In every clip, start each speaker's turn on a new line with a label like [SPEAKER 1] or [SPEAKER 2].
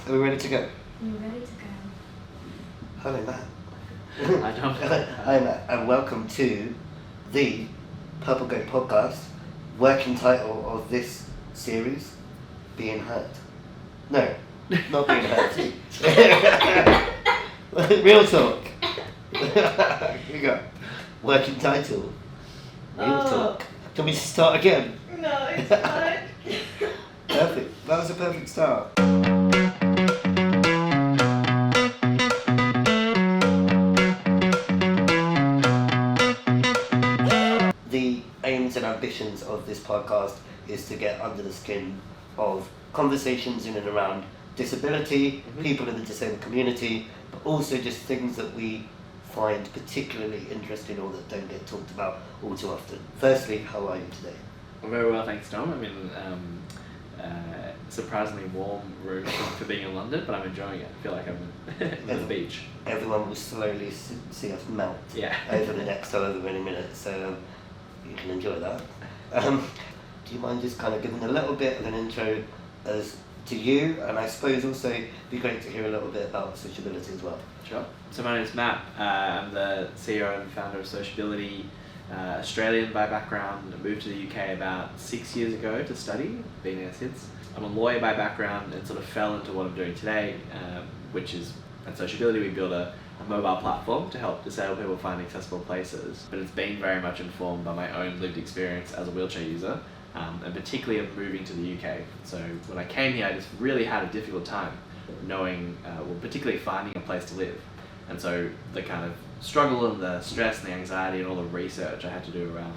[SPEAKER 1] Are we ready to go?
[SPEAKER 2] We're ready to go.
[SPEAKER 1] Hello, Matt.
[SPEAKER 3] I don't know.
[SPEAKER 1] Hi, Matt, and welcome to the Purple Goat podcast. Working title of this series, Being Hurt. No, not Being Hurt. Real talk. Here we go. Working title, Real Talk. Can we start again?
[SPEAKER 2] No, it's fine.
[SPEAKER 1] Perfect. That was a perfect start. The aims and ambitions of this podcast is to get under the skin of conversations in and around disability, people in the disabled community, but also just things that we find particularly interesting or that don't get talked about all too often. Firstly, how are you today?
[SPEAKER 3] I'm very well, thanks, Tom. I'm in surprisingly warm room for being in London, but I'm enjoying it. I feel like I'm at the beach.
[SPEAKER 1] Everyone will slowly see us melt over the next however many minutes, so you can enjoy that. Do you mind just kind of giving a little bit of an intro as to you, and I suppose also it'd be great to hear a little bit about Sociability as well.
[SPEAKER 3] Sure. So my name is Matt. I'm the CEO and founder of Sociability. Australian by background. I moved to the UK about 6 years ago to study, been here since. I'm a lawyer by background and sort of fell into what I'm doing today, which is at Sociability we build a mobile platform to help disabled people find accessible places. But it's been very much informed by my own lived experience as a wheelchair user, and particularly of moving to the UK. So when I came here, I just really had a difficult time knowing, particularly finding a place to live. And so the kind of struggle and the stress and the anxiety and all the research I had to do around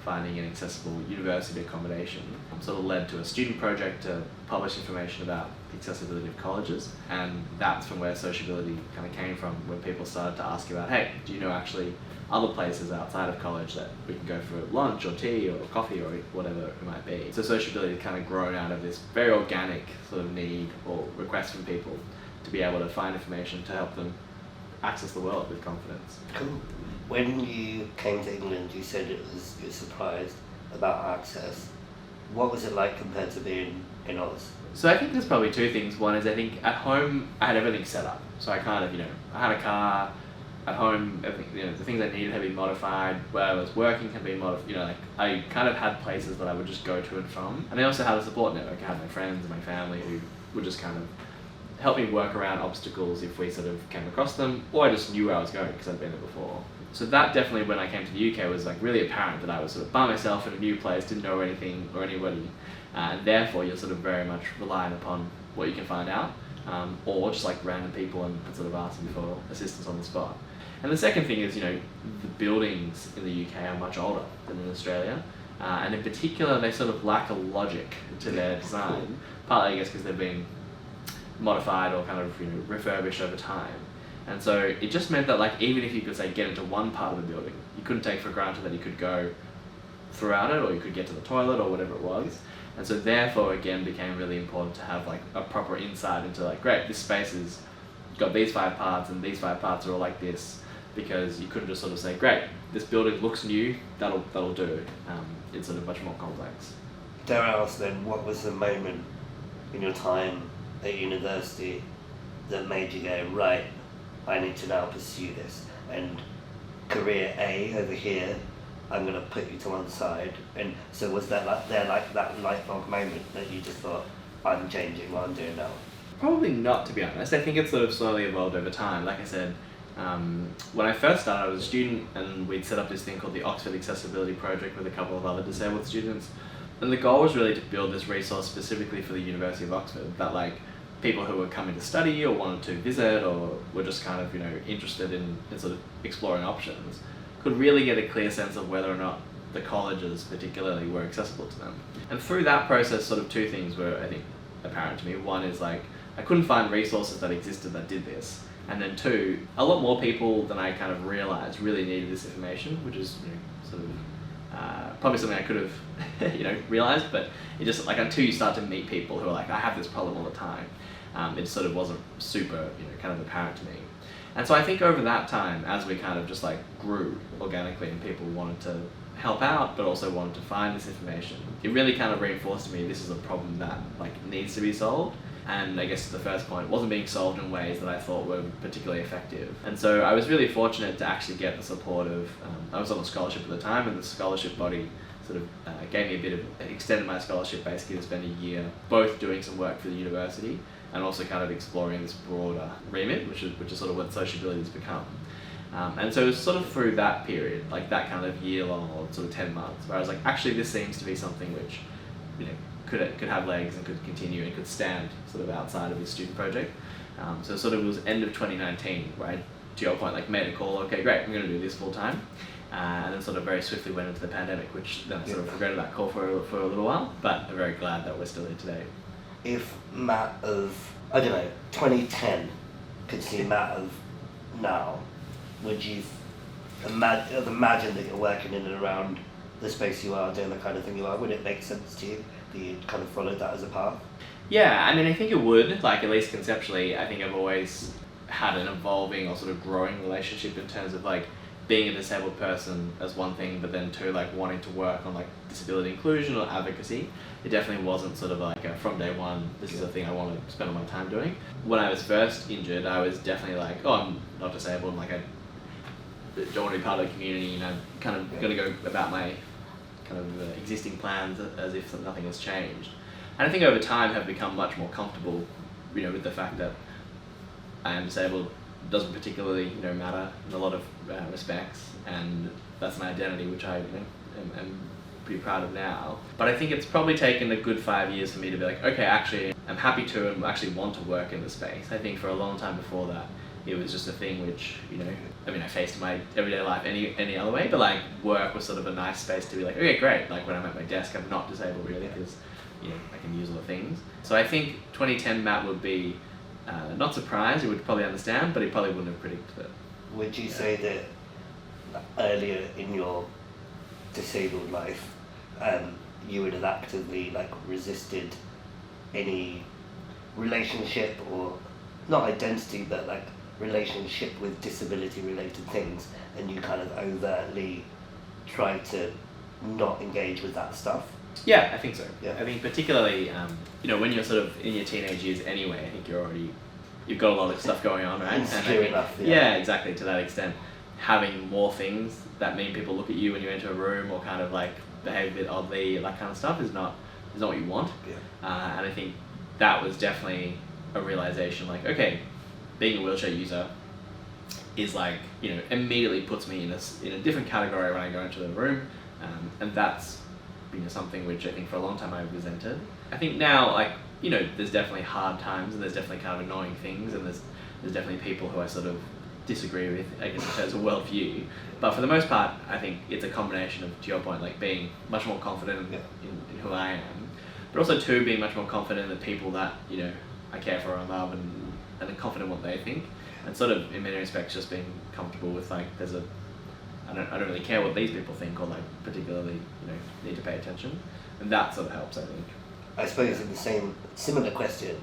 [SPEAKER 3] finding an accessible university accommodation sort of led to a student project to publish information about the accessibility of colleges. And that's from where Sociability kind of came from, when people started to ask about, hey, do you know actually other places outside of college that we can go for lunch or tea or coffee or whatever it might be. So Sociability has kind of grown out of this very organic sort of need or request from people to be able to find information to help them access the world with confidence.
[SPEAKER 1] Cool. When you came to England, you said you were surprised about access. What was it like compared to being in Oz?
[SPEAKER 3] So I think there's probably two things. One is I think at home I had everything set up. So I kind of, I had a car. At home, everything, the things I needed had been modified. Where I was working had been modified. I kind of had places that I would just go to and from. And I also had a support network. I had my friends and my family who would just kind of help me work around obstacles if we sort of came across them, or I just knew where I was going because I'd been there before. So that definitely, when I came to the UK, was like really apparent that I was sort of by myself in a new place, didn't know anything or anybody, and therefore you're sort of very much relying upon what you can find out, or just like random people and sort of asking for assistance on the spot. And the second thing is, the buildings in the UK are much older than in Australia, and in particular they sort of lack a logic to their design, partly I guess because they've been modified or kind of refurbished over time. And so it just meant that even if you could say get into one part of the building, you couldn't take for granted that you could go throughout it or you could get to the toilet or whatever it was. And so therefore again became really important to have a proper insight into great, this space has got these 5 parts and these 5 parts are all like this, because you couldn't just sort of say, great, this building looks new, that'll do. It's sort of much more complex.
[SPEAKER 1] Dare I ask then, what was the moment in your time at university that made you go, right, I need to now pursue this, and career A over here, I'm going to put you to one side? And so was that that light bulb moment that you just thought, I'm changing what I'm doing now?
[SPEAKER 3] Probably not, to be honest. I think it's sort of slowly evolved over time. Like I said, when I first started, I was a student and we'd set up this thing called the Oxford Accessibility Project with a couple of other disabled students. And the goal was really to build this resource specifically for the University of Oxford, that people who were coming to study or wanted to visit or were just kind of interested in sort of exploring options could really get a clear sense of whether or not the colleges particularly were accessible to them. And through that process, sort of two things were, I think, apparent to me. One is I couldn't find resources that existed that did this, and then two, a lot more people than I kind of realized really needed this information, which is sort of probably something I could have realized, but it just until you start to meet people who are I have this problem all the time, it sort of wasn't super kind of apparent to me. And so I think over that time, as we kind of just grew organically and people wanted to help out but also wanted to find this information, it really kind of reinforced to me this is a problem that needs to be solved. And I guess the first point wasn't being solved in ways that I thought were particularly effective. And so I was really fortunate to actually get the support of, I was on a scholarship at the time, and the scholarship body sort of gave me a bit of, extended my scholarship basically to spend a year both doing some work for the university and also kind of exploring this broader remit, which is sort of what Sociability has become. And so it was sort of through that period, like that kind of year long or sort of 10 months, where I was like, actually this seems to be something which, you know, could have legs and could continue and could stand sort of outside of this student project. So sort of it was end of 2019 where I, to your point, like made a call, okay great, I'm going to do this full time. And then sort of very swiftly went into the pandemic, which then I sort of regretted that call for a little while, but I'm very glad that we're still here today.
[SPEAKER 1] If Matt of, I don't know, 2010 could see Matt of now, would you imagine that you're working in and around the space you are, doing the kind of thing you are? Would it make sense to you that you kind of followed that as a path?
[SPEAKER 3] Yeah, I mean, I think it would, like at least conceptually. I think I've always had an evolving or sort of growing relationship in terms of like being a disabled person as one thing, but then two, like wanting to work on like disability inclusion or advocacy. It definitely wasn't sort of like from day one, this is a thing I want to spend all my time doing. When I was first injured, I was definitely like, oh, I'm not disabled, like I don't want to be part of the community, you know, kind of going to go about my kind of existing plans as if nothing has changed. And I think over time have become much more comfortable, you know, with the fact that I am disabled doesn't particularly, you know, matter in a lot of respects, and that's an identity which I, you know, am pretty proud of now. But I think it's probably taken a good 5 years for me to be like, okay, actually I'm happy to and actually want to work in the space. I think for a long time before that, it was just a thing which, you know, I mean, I faced my everyday life any other way, but like work was sort of a nice space to be like, okay, great, like when I'm at my desk, I'm not disabled really, because, you know, I can use all the things. So I think 2010 Matt would be not surprised, he would probably understand, but he probably wouldn't have predicted it.
[SPEAKER 1] Would you say that earlier in your disabled life, you would have actively like resisted any relationship, or not identity, but like relationship with disability related things, and you kind of overtly try to not engage with that stuff?
[SPEAKER 3] Yeah, I think so.
[SPEAKER 1] Yeah.
[SPEAKER 3] I think particularly, you know, when you're sort of in your teenage years anyway, I think you've got a lot of stuff going on, right?
[SPEAKER 1] Insecure enough,
[SPEAKER 3] yeah, exactly, to that extent. Having more things that mean people look at you when you enter a room or kind of like behave a bit oddly, that kind of stuff is not what you want.
[SPEAKER 1] Yeah.
[SPEAKER 3] And I think that was definitely a realization, like, okay, being a wheelchair user is like, you know, immediately puts me in a different category when I go into the room, and that's, you know, something which I think for a long time I resented. I think now, like, you know, there's definitely hard times and there's definitely kind of annoying things, and there's definitely people who I sort of disagree with, I guess, in terms of worldview. But for the most part, I think it's a combination of, to your point, like being much more confident in who I am, but also too being much more confident in the people that, you know, I care for and love, and confident in what they think, and sort of in many respects just being comfortable with like I don't really care what these people think, or like particularly, you know, need to pay attention, and that sort of helps, I think.
[SPEAKER 1] I suppose in the similar question,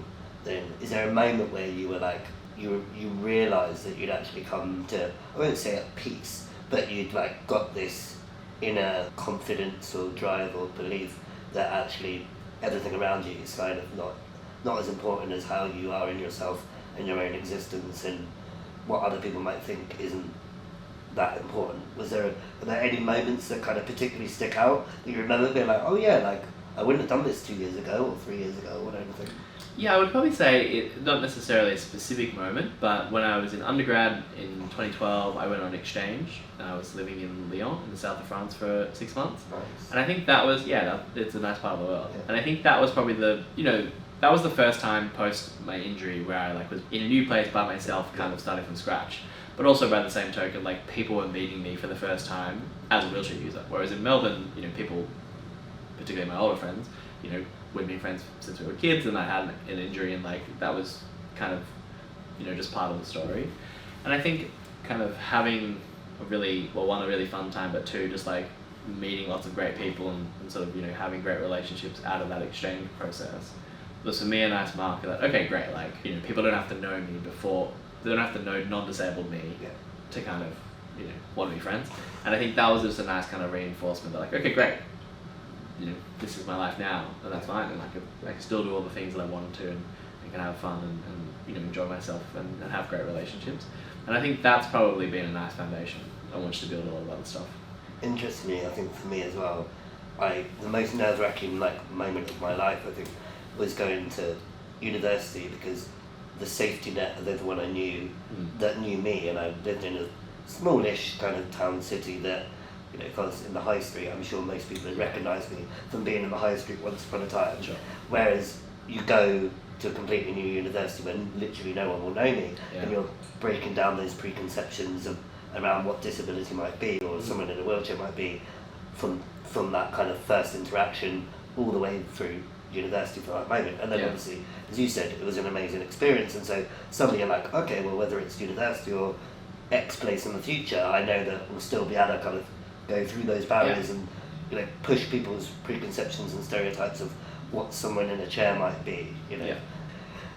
[SPEAKER 1] then, is there a moment where you were like, you realised that you'd actually come to, I won't say at peace, but you'd like got this inner confidence or drive or belief that actually everything around you is kind of not as important as how you are in yourself and your own existence, and what other people might think isn't that important? Were there any moments that kind of particularly stick out that you remember being like, oh yeah, like I wouldn't have done this 2 years ago or 3 years ago or whatever thing?
[SPEAKER 3] Yeah, I would probably say not necessarily a specific moment, but when I was in undergrad in 2012, I went on exchange. I was living in Lyon in the south of France for 6 months.
[SPEAKER 1] Nice.
[SPEAKER 3] And I think that was, it's a nice part of the world.
[SPEAKER 1] Yeah.
[SPEAKER 3] And I think that was probably that was the first time post my injury where I like was in a new place by myself, kind of starting from scratch. But also by the same token, like people were meeting me for the first time as a wheelchair user. Whereas in Melbourne, you know, people, particularly my older friends, you know, we'd been friends since we were kids, and I had an injury, and like that was kind of, you know, just part of the story. And I think kind of having a really fun time, but two, just like meeting lots of great people and sort of, you know, having great relationships out of that exchange process was for me a nice marker that, okay, great, like, you know, people don't have to know me before, they don't have to know non-disabled me to kind of, you know, want to be friends. And I think that was just a nice kind of reinforcement that like, okay, great, you know, this is my life now, and that's fine, and I can still do all the things that I wanted to, and kind can have fun and enjoy myself and have great relationships. And I think that's probably been a nice foundation on which to build a lot of other stuff.
[SPEAKER 1] Interestingly, I think for me as well, the most nerve-wracking moment of my life, I think, was going to university, because the safety net of everyone I knew that knew me, and I lived in a smallish kind of town city that, if I was in the high street, I'm sure most people would recognise me from being in the high street once upon a time.
[SPEAKER 3] Sure.
[SPEAKER 1] Whereas you go to a completely new university when literally no one will know me, and you're breaking down those preconceptions around what disability might be, or someone in a wheelchair might be, from that kind of first interaction all the way through university for that moment. And then obviously, as you said, it was an amazing experience, and so suddenly you're like, okay, well, whether it's university or X place in the future, I know that we'll still be able to kind of go through those barriers and push people's preconceptions and stereotypes of what someone in a chair might be,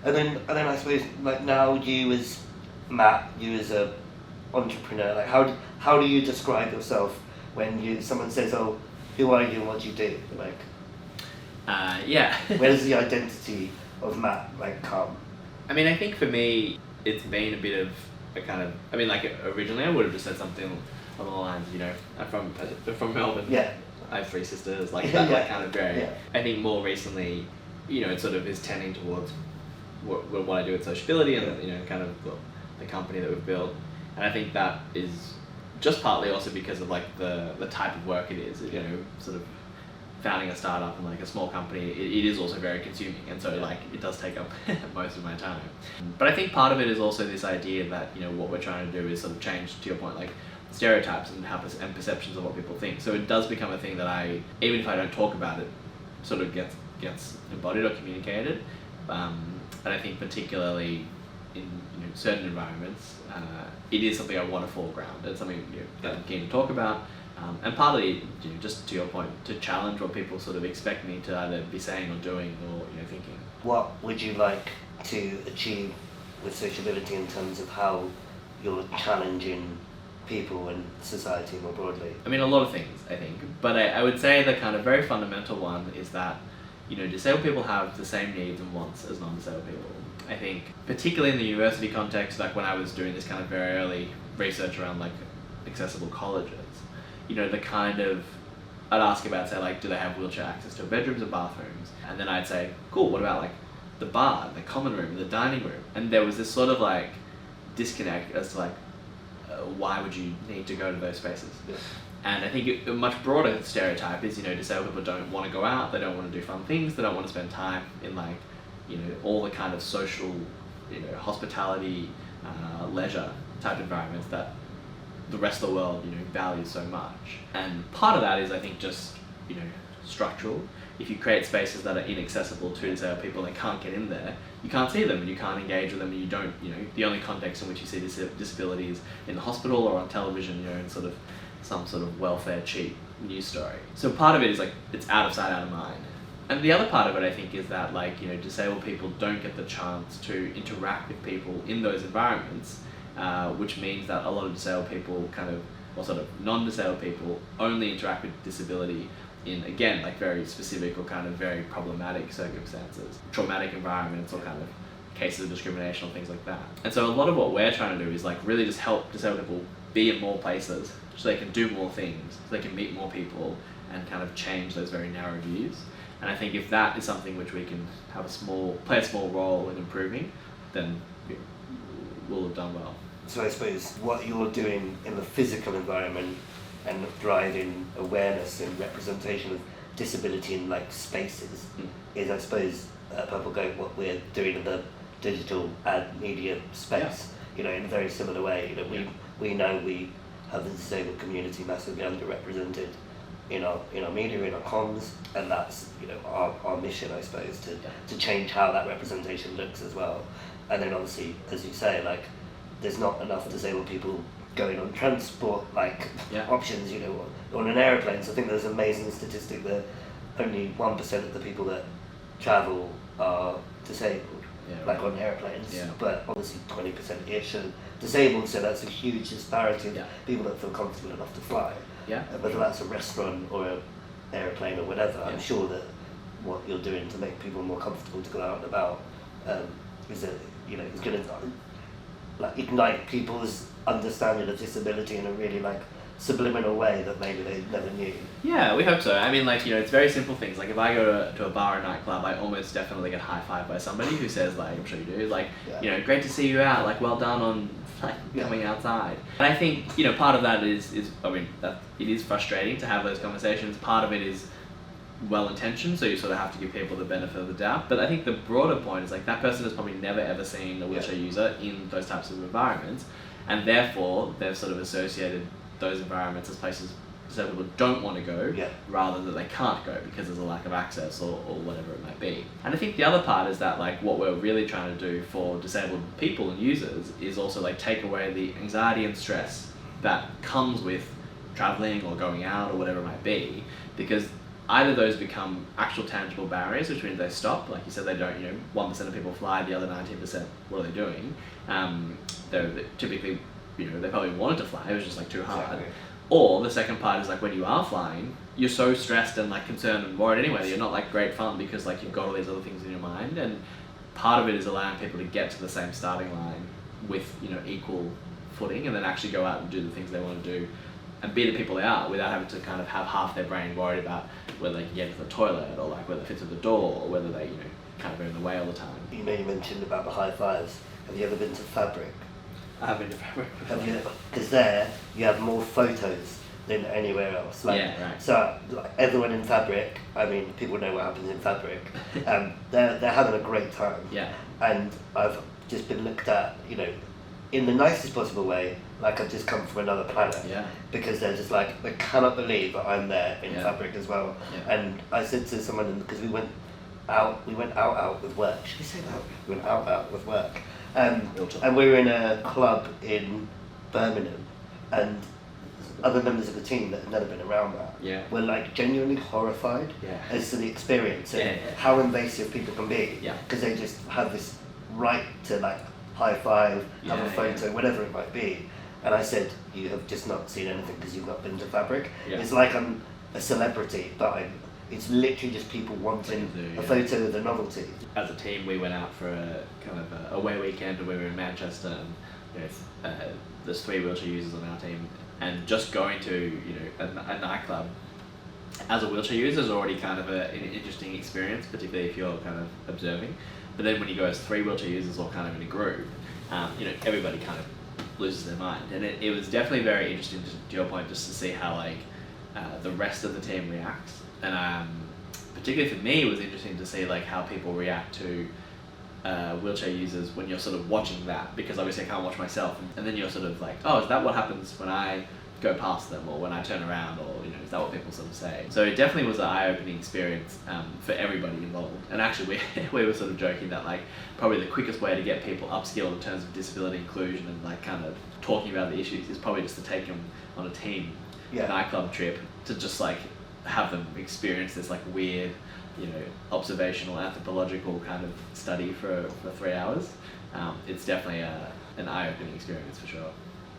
[SPEAKER 1] And then I suppose, now you as Matt, you as a entrepreneur, how do you describe yourself when someone says, oh, who are you and what do you do? Where does the identity of Matt come?
[SPEAKER 3] I mean, I think for me, it's been a bit of a kind of, originally I would have just said something along the lines, I'm from Melbourne.
[SPEAKER 1] Yeah.
[SPEAKER 3] I have 3 sisters, that kind of very.
[SPEAKER 1] Yeah.
[SPEAKER 3] I think more recently, it sort of is tending towards what I do at Sociability and, kind of the company that we've built. And I think that is just partly also because of the type of work it is, sort of founding a startup and a small company, it is also very consuming, and so it does take up most of my time. But I think part of it is also this idea that what we're trying to do is sort of change, to your point, stereotypes and perceptions of what people think. So it does become a thing that even if I don't talk about it, sort of gets embodied or communicated. And I think particularly in certain environments, it is something I want to foreground. It's something that I'm keen to talk about. And partly, just to your point, to challenge what people sort of expect me to either be saying or doing or thinking.
[SPEAKER 1] What would you like to achieve with Sociability in terms of how you're challenging people and society more broadly?
[SPEAKER 3] I mean, a lot of things, I think, but I would say the kind of very fundamental one is that disabled people have the same needs and wants as non-disabled people. I think, particularly in the university context, when I was doing this kind of very early research around accessible colleges, the kind of, I'd ask about, say, do they have wheelchair access to bedrooms or bathrooms? And then I'd say, cool, what about the bar, the common room, the dining room? And there was this sort of disconnect as to why would you need to go to those spaces?
[SPEAKER 1] Yeah.
[SPEAKER 3] And I think a much broader stereotype is, disabled people don't want to go out, they don't want to do fun things, they don't want to spend time in all the kind of social, hospitality, leisure type environments that the rest of the world, values so much. And part of that is, I think, just, structural. If you create spaces that are inaccessible to disabled people and can't get in there, you can't see them and you can't engage with them, and you don't, the only context in which you see disability is in the hospital or on television, in sort of some sort of welfare cheap news story. So part of it is it's out of sight, out of mind. And the other part of it, I think, is that disabled people don't get the chance to interact with people in those environments, which means that a lot of disabled people or sort of non-disabled people only interact with disability in, again, very specific or kind of very problematic circumstances, traumatic environments or kind of cases of discrimination or things like that. And so a lot of what we're trying to do is really just help disabled people be in more places so they can do more things, so they can meet more people and kind of change those very narrow views. And I think if that is something which we can play a small role in improving, then we'll have done well.
[SPEAKER 1] So I suppose what you're doing in the physical environment and driving awareness and representation of disability in spaces is, I suppose, at Purple Goat, what we're doing in the digital and media space. In a very similar way. We know we have the disabled community massively underrepresented in our media, in our comms, and that's our mission, I suppose, to change how that representation looks as well. And then obviously, as you say, there's not enough disabled people going on transport options, on an aeroplane. So I think there's an amazing statistic that only 1% of the people that travel are disabled, on airplanes, but obviously 20%-ish are disabled, so that's a huge disparity of people that feel comfortable enough to fly. Whether that's a restaurant or an airplane or whatever, I'm sure that what you're doing to make people more comfortable to go out and about is going to like ignite people's understanding of disability in a really like subliminal way that maybe they never knew.
[SPEAKER 3] Yeah, we hope so. I mean, like, it's very simple things. Like, if I go to a bar or nightclub, I almost definitely get high-fived by somebody who says, like, I'm sure you do, like, great to see you out, like, well done on coming outside. And I think, part of that is that it is frustrating to have those conversations. Part of it is well-intentioned, so you sort of have to give people the benefit of the doubt. But I think the broader point is, like, that person has probably never ever seen a wheelchair user in those types of environments, and therefore they've sort of associated those environments as places disabled people don't want to go, rather than they can't go because there's a lack of access or whatever it might be. And I think the other part is that, like, what we're really trying to do for disabled people and users is also, like, take away the anxiety and stress that comes with traveling or going out or whatever it might be, because either those become actual tangible barriers, which means they stop. Like you said, they don't, 1% of people fly, the other 19%, what are they doing? They're typically, they probably wanted to fly, it was just like too hard. Exactly. Or the second part is, like, when you are flying, you're so stressed and, like, concerned and worried anyway that you're not, like, great fun because, like, you've got all these other things in your mind. And part of it is allowing people to get to the same starting line with, equal footing, and then actually go out and do the things they want to do and be the people they are without having to kind of have half their brain worried about whether they can get into the toilet or, like, whether it fits through the door or whether they, kind of are in the way all the time.
[SPEAKER 1] You mentioned about the high fives. Have you ever been to Fabric?
[SPEAKER 3] I have been to Fabric.
[SPEAKER 1] Have you? Because there you have more photos than anywhere else. Like,
[SPEAKER 3] right.
[SPEAKER 1] So, like, everyone in Fabric, I mean, people know what happens in Fabric. They're having a great time.
[SPEAKER 3] Yeah.
[SPEAKER 1] And I've just been looked at, in the nicest possible way, like I've just come from another planet.
[SPEAKER 3] Yeah.
[SPEAKER 1] Because they're just like, they cannot believe that I'm there in Fabric as well.
[SPEAKER 3] Yeah.
[SPEAKER 1] And I said to someone, because we went out with work. Should we say that? We went out with work. And we were in a club in Birmingham, and other members of the team that had never been around that were, like, genuinely horrified as to the experience and how invasive people can be, because they just have this right to, like, high five, have a photo, whatever it might be. And I said, you have just not seen anything because you've not been to Fabric. It's like I'm a celebrity, but it's literally just people wanting a photo of the novelty.
[SPEAKER 3] As a team, we went out for a kind of a away weekend, and we were in Manchester, and there's 3 wheelchair users on our team, and just going to a nightclub as a wheelchair user is already kind of an interesting experience, particularly if you're kind of observing. But then when you go as 3 wheelchair users or kind of in a group, everybody kind of loses their mind, and it was definitely very interesting, to your point, just to see how, like, the rest of the team reacts. And particularly for me, it was interesting to see, like, how people react to wheelchair users when you're sort of watching that, because obviously I can't watch myself, and then you're sort of like, oh, is that what happens when I go past them, or when I turn around, or is that what people sort of say? So it definitely was an eye-opening experience for everybody involved. And actually we were sort of joking that, like, probably the quickest way to get people upskilled in terms of disability inclusion and, like, kind of talking about the issues is probably just to take them on a team nightclub trip to just, like, have them experience this, like, weird, observational, anthropological kind of study for 3 hours. It's definitely an eye-opening experience for sure.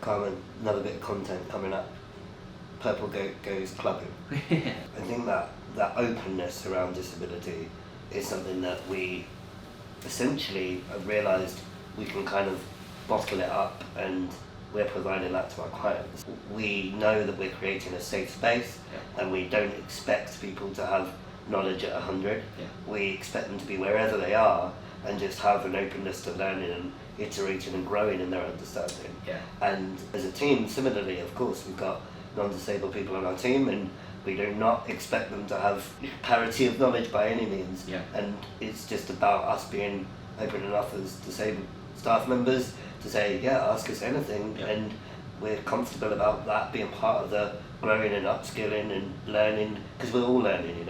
[SPEAKER 1] Carmen, another bit of content coming up. Purple goes clubbing. I think that openness around disability is something that we essentially have realised we can kind of bottle it up, and we're providing that to our clients. We know that we're creating a safe space, and we don't expect people to have knowledge at 100. We expect them to be wherever they are and just have an openness to learning and iterating and growing in their understanding. And as a team, similarly, of course, we've got non-disabled people on our team, and we do not expect them to have parity of knowledge by any means. And it's just about us being open enough as disabled staff members to say, ask us anything, and we're comfortable about that being part of the growing and upskilling and learning, because we're all learning,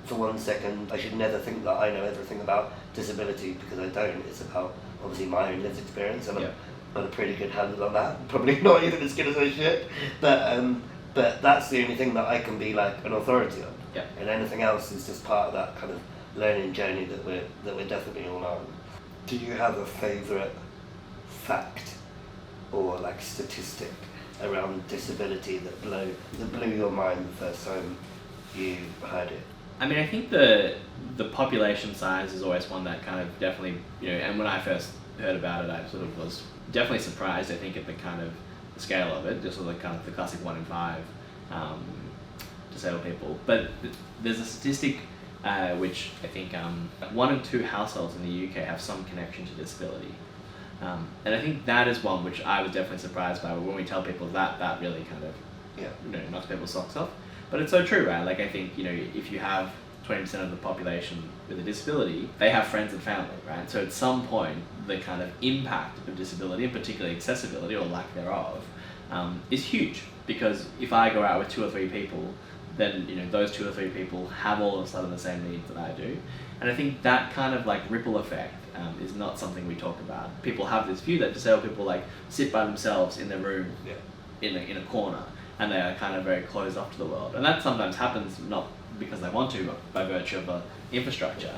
[SPEAKER 1] For 1 second, I should never think that I know everything about disability, because I don't. It's about, obviously, my own lived experience, and I've got a pretty good handle on that. Probably not even as good as I should, but that's the only thing that I can be, like, an authority on. And anything else is just part of that kind of learning journey that we're definitely all on. Do you have a favourite fact or, like, statistic around disability that blew your mind the first time you heard it?
[SPEAKER 3] I mean, I think the population size is always one that kind of definitely, and when I first heard about it, I sort of was definitely surprised, I think, at the kind of scale of it, just sort of kind of the classic 1 in 5 disabled people. But there's a statistic which I think 1 in 2 households in the UK have some connection to disability. And I think that is one which I was definitely surprised by when we tell people that really kind of knocks people's socks off. But it's so true, right? Like I think, if you have 20% of the population with a disability, they have friends and family, right? So at some point, the kind of impact of disability, and particularly accessibility or lack thereof, is huge. Because if I go out with 2 or 3 people, then those 2 or 3 people have all of a sudden the same needs that I do. And I think that kind of like ripple effect is not something we talk about. People have this view that disabled people like sit by themselves in their room in a corner, and they are kind of very closed off to the world. And that sometimes happens not because they want to, but by virtue of the infrastructure.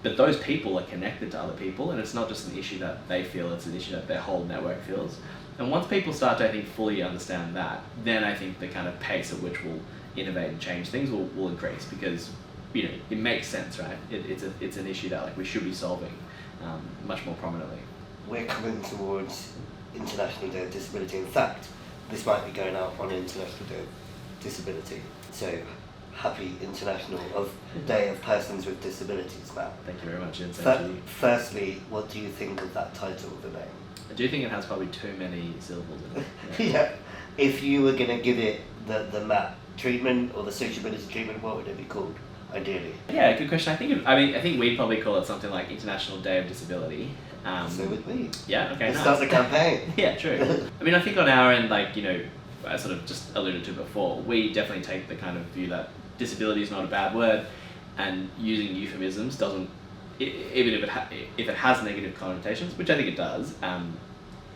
[SPEAKER 3] But those people are connected to other people, and it's not just an issue that they feel, it's an issue that their whole network feels. And once people start to, I think, fully understand that, then I think the kind of pace at which we'll innovate and change things will increase, because it makes sense, right? It's an issue that like we should be solving much more prominently.
[SPEAKER 1] We're coming towards International Day of Disability. In fact, this might be going out on International Day of Disability. So happy International Day of Persons with Disabilities, Matt.
[SPEAKER 3] Thank you very much.
[SPEAKER 1] Firstly, what do you think of that title of the name?
[SPEAKER 3] I do think it has probably too many syllables in it.
[SPEAKER 1] Yeah. If you were going to give it the Matt treatment or the sociability treatment, what would it be called, ideally?
[SPEAKER 3] Yeah, good question. I think we'd probably call it something like International Day of Disability.
[SPEAKER 1] So would we.
[SPEAKER 3] Yeah, okay,
[SPEAKER 1] Let's start the campaign.
[SPEAKER 3] Yeah, true. I mean, I think on our end, like, I sort of just alluded to before, we definitely take the kind of view that disability is not a bad word, and using euphemisms doesn't, even if it has negative connotations, which I think it does,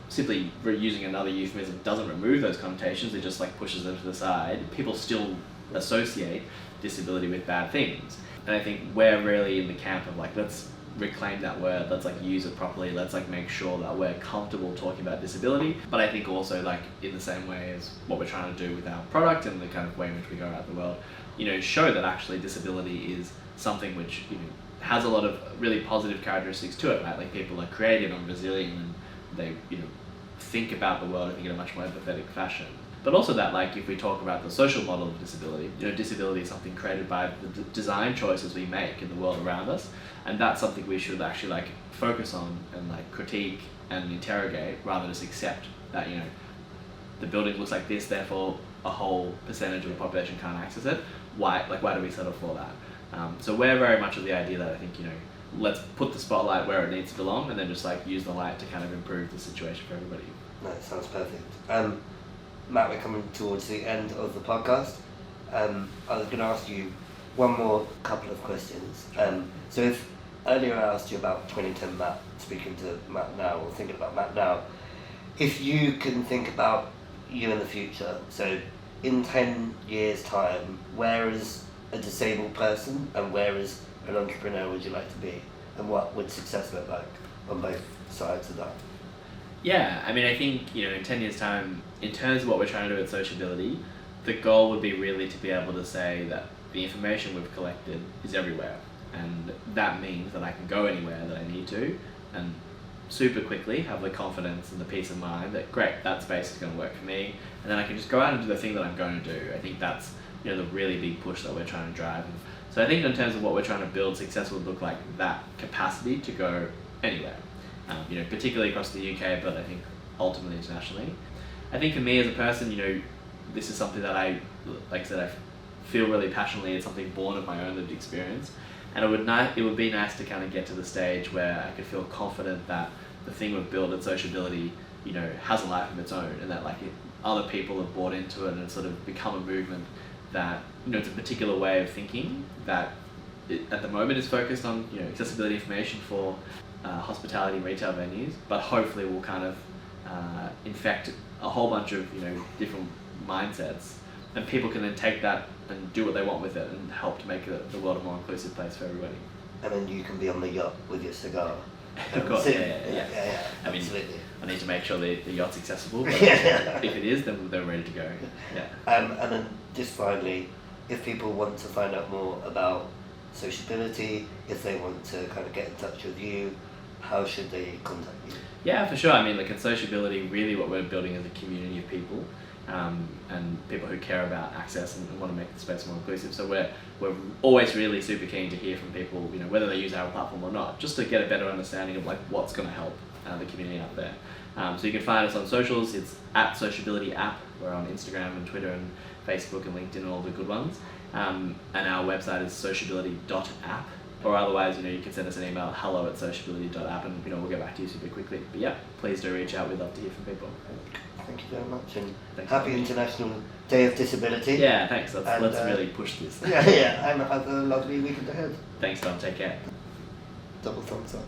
[SPEAKER 3] simply using another euphemism doesn't remove those connotations, it just like pushes them to the side. People still associate disability with bad things. And I think we're really in the camp of like, let's reclaim that word, let's like use it properly, let's like make sure that we're comfortable talking about disability. But I think also like in the same way as what we're trying to do with our product and the kind of way in which we go out in the world, show that actually disability is something which has a lot of really positive characteristics to it, right? Like people are creative and resilient, and they think about the world I think in a much more empathetic fashion. But also that like if we talk about the social model of disability, disability is something created by the design choices we make in the world around us, and that's something we should actually like focus on and like critique and interrogate, rather than just accept that the building looks like this, therefore a whole percentage of the population can't access it. Why do we settle for that? So we're very much of the idea that I think let's put the spotlight where it needs to belong, and then just like use the light to kind of improve the situation for everybody.
[SPEAKER 1] No, it sounds perfect. Matt, we're coming towards the end of the podcast. I was going to ask you one more couple of questions. So if earlier I asked you about 2010 Matt, speaking to Matt now, or thinking about Matt now, if you can think about you in the future, so in 10 years' time, where is a disabled person and where is an entrepreneur would you like to be? And what would success look like on both sides of that?
[SPEAKER 3] Yeah, I mean, I think, in 10 years' time, in terms of what we're trying to do at Sociability, the goal would be really to be able to say that the information we've collected is everywhere. And that means that I can go anywhere that I need to, and super quickly have the confidence and the peace of mind that, great, that space is going to work for me, and then I can just go out and do the thing that I'm going to do. I think that's, the really big push that we're trying to drive. So I think in terms of what we're trying to build, success would look like that capacity to go anywhere. Particularly across the UK, but I think ultimately internationally. I think for me as a person, this is something that I feel really passionately. It's something born of my own lived experience, and it would be nice to kind of get to the stage where I could feel confident that the thing we've built at Sociability, has a life of its own, and that other people have bought into it, and it's sort of become a movement that it's a particular way of thinking that at the moment is focused on accessibility information for hospitality and retail venues, but hopefully will kind of infect a whole bunch of different mindsets, and people can then take that and do what they want with it and help to make the world a more inclusive place for everybody.
[SPEAKER 1] And then you can be on the yacht with your cigar.
[SPEAKER 3] Of course, yeah. I mean,
[SPEAKER 1] absolutely.
[SPEAKER 3] I need to make sure the yacht's accessible, but if it is, then they're ready to go. Yeah.
[SPEAKER 1] And then just finally, if people want to find out more about Sociability, if they want to kind of get in touch with you, how should they contact you?
[SPEAKER 3] Yeah, for sure. I mean, like, at Sociability, really what we're building is a community of people, and people who care about access and want to make the space more inclusive. So we're always really super keen to hear from people, you know, whether they use our platform or not, just to get a better understanding of like what's going to help the community out there. So you can find us on socials. It's at Sociability App. We're on Instagram and Twitter and Facebook and LinkedIn and all the good ones. And our website is sociability.app. Or otherwise, you know, you can send us an email, hello@sociability.app, and, you know, we'll get back to you super quickly. But yeah, please do reach out. We'd love to hear from people.
[SPEAKER 1] Thank you very much, and
[SPEAKER 3] Thanks.
[SPEAKER 1] happy International Day of Disability.
[SPEAKER 3] Yeah, thanks. Let's
[SPEAKER 1] And,
[SPEAKER 3] really push this.
[SPEAKER 1] yeah, and have a lovely weekend ahead.
[SPEAKER 3] Thanks, Tom. Take care.
[SPEAKER 1] Double thumbs up.